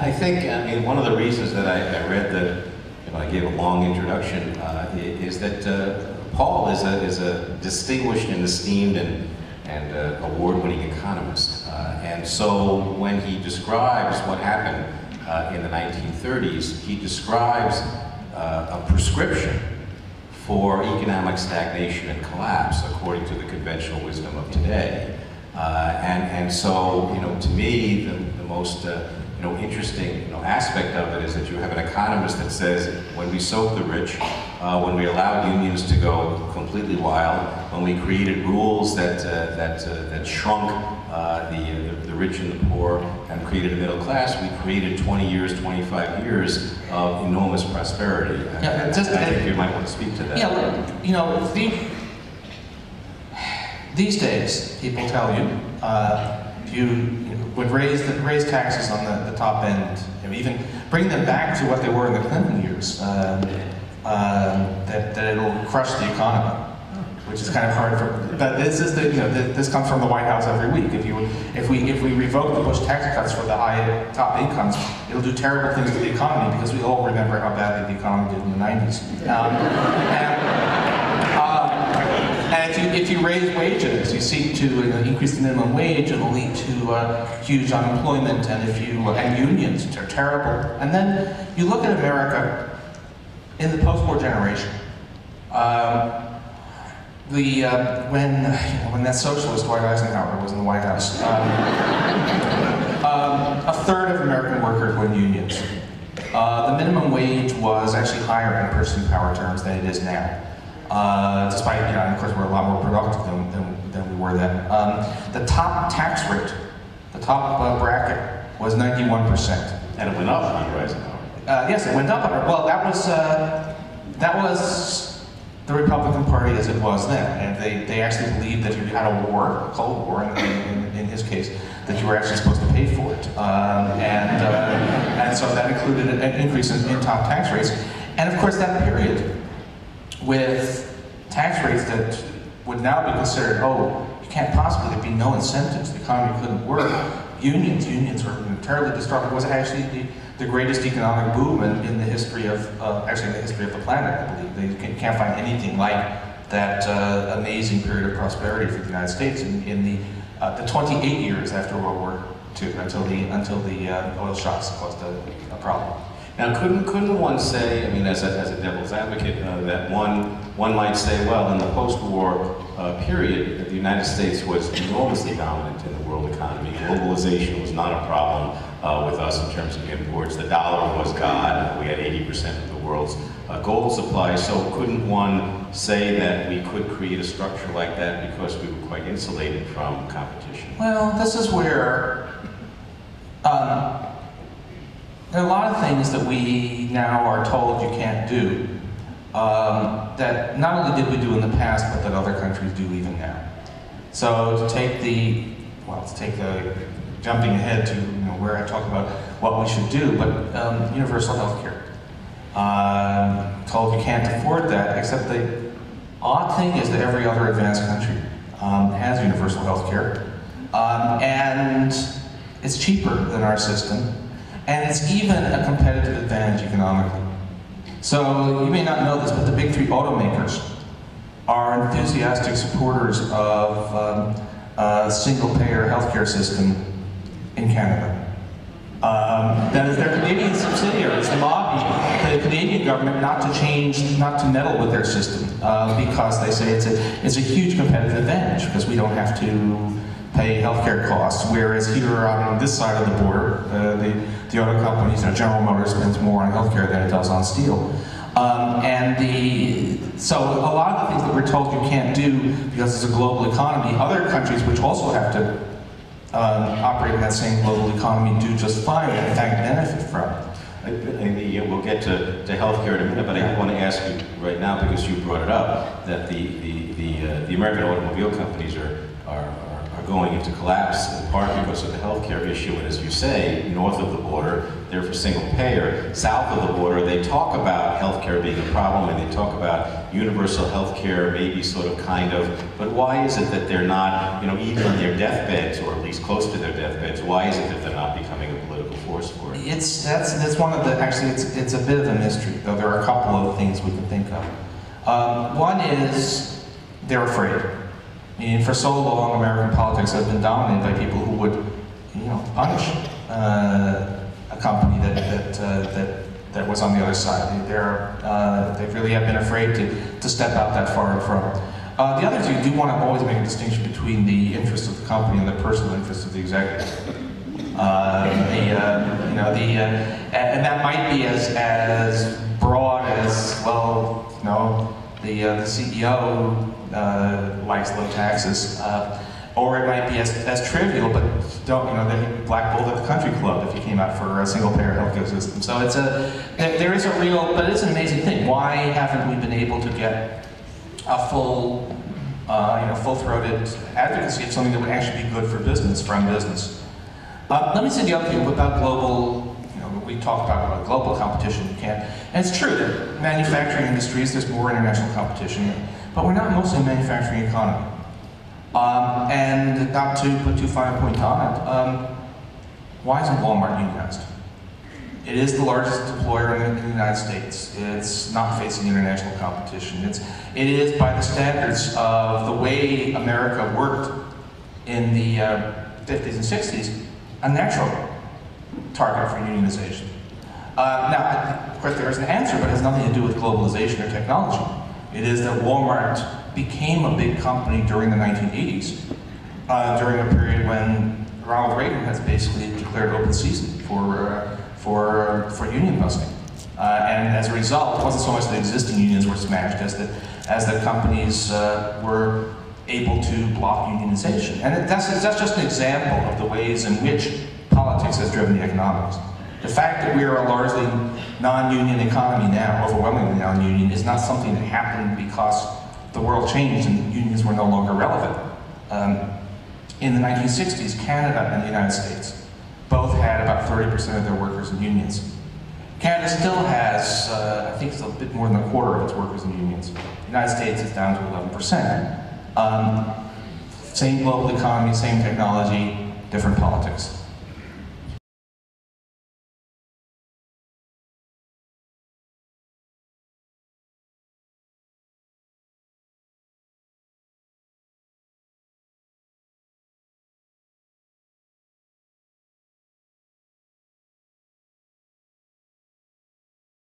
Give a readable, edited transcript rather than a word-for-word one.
I think, I mean, one of the reasons that I read that, I gave a long introduction, is that Paul is a distinguished and esteemed and award-winning economist. And so when he describes what happened in the 1930s, he describes a prescription for economic stagnation and collapse, according to the conventional wisdom of today. And so, to me, the most interesting aspect of it is that you have an economist that says when we soak the rich, when we allowed unions to go completely wild, when we created rules that shrunk the rich and the poor and created a middle class, we created 20 years, 25 years of enormous prosperity. Yeah, I think you might want to speak to that. Yeah, these days, people tell you, if you would raise taxes on the top end, even bring them back to what they were in the Clinton years, that it'll crush the economy, which is kind of hard for. But this is this comes from the White House every week. If we revoke the Bush tax cuts for the high top incomes, it'll do terrible things to the economy because we all remember how badly the economy did in the 90s. And if you raise wages, you seek to increase the minimum wage, it'll lead to huge unemployment, and unions are terrible. And then you look at America in the post-war generation. When that socialist Dwight Eisenhower was in the White House, a third of American workers were in unions. The minimum wage was actually higher in purchasing power terms than it is now. Despite, of course, we're a lot more productive than we were then. The top tax rate, the top bracket, was 91%. And it went up under Eisenhower. Yes, it went up. Well, that was the Republican Party as it was then, and they actually believed that if you had a war, a Cold War in his case, that you were actually supposed to pay for it, and so that included an increase in top tax rates, and of course that period with tax rates that would now be considered, you can't possibly, there'd be no incentives, the economy couldn't work. Unions were terribly destructive. It was actually the greatest economic boom in the history of, actually in the history of the planet, I believe. They can't find anything like that amazing period of prosperity for the United States in the 28 years after World War II, until the oil shocks caused a problem. Now, couldn't one say, as a devil's advocate, that one might say, well, in the post-war period, the United States was enormously dominant in the world economy. Globalization was not a problem with us in terms of imports. The dollar was God. We had 80% of the world's gold supply. So couldn't one say that we could create a structure like that because we were quite insulated from competition? Well, this is where there are a lot of things that we now are told you can't do that not only did we do in the past, but that other countries do even now. So to take the jumping ahead to where I talk about what we should do, but universal health care. Told you can't afford that, except the odd thing is that every other advanced country has universal health care, and it's cheaper than our system. And it's even a competitive advantage economically. So you may not know this, but the big three automakers are enthusiastic supporters of a single-payer healthcare system in Canada. That is their Canadian subsidiaries, lobby the Canadian government not to meddle with their system because they say it's a huge competitive advantage because we don't have to pay healthcare costs, whereas here on this side of the border, the auto companies, General Motors spends more on healthcare than it does on steel. So a lot of the things that we're told you can't do because it's a global economy, other countries which also have to operate in that same global economy do just fine and in fact benefit from it. We'll get to healthcare in a minute, but I want to ask you right now, because you brought it up, that the American automobile companies are going into collapse in part because of the healthcare issue, and as you say, north of the border, they're for single payer. South of the border, they talk about healthcare being a problem, and they talk about universal healthcare, maybe sort of kind of, but why is it that they're not, even on their deathbeds, or at least close to their deathbeds, why is it that they're not becoming a political force for it? That's one of the, actually it's a bit of a mystery, though there are a couple of things we can think of. One is they're afraid. I mean, for so long, American politics have been dominated by people who would, punish a company that was on the other side. They really have been afraid to step out that far in front. The other two do want to always make a distinction between the interests of the company and the personal interests of the executive. And that might be as broad as, well, the CEO likes low taxes, or it might be as trivial, but that he blackballed at the country club if he came out for a single-payer healthcare system. So there is a real, but it's an amazing thing. Why haven't we been able to get a full-throated advocacy of something that would actually be good for business, from business? Let me say the other thing about global, we talk about global competition, and it's true that manufacturing industries, there's more international competition, but we're not mostly a manufacturing economy. And not to put too fine a point on it, why isn't Walmart unionized? It is the largest employer in the United States. It's not facing international competition. It is, by the standards of the way America worked in the 50s and 60s, a natural target for unionization. Now, of course, there is an answer, but it has nothing to do with globalization or technology. It is that Walmart became a big company during the 1980s, during a period when Ronald Reagan has basically declared open season for union busting. And as a result, it wasn't so much that existing unions were smashed as that companies were able to block unionization. And that's just an example of the ways in which politics has driven the economics. The fact that we are a largely non-union economy now, overwhelmingly non-union, is not something that happened because the world changed and unions were no longer relevant. In the 1960s, Canada and the United States both had about 30% of their workers in unions. Canada still has, I think it's a bit more than a quarter of its workers in unions. The United States is down to 11%. Same global economy, same technology, different politics.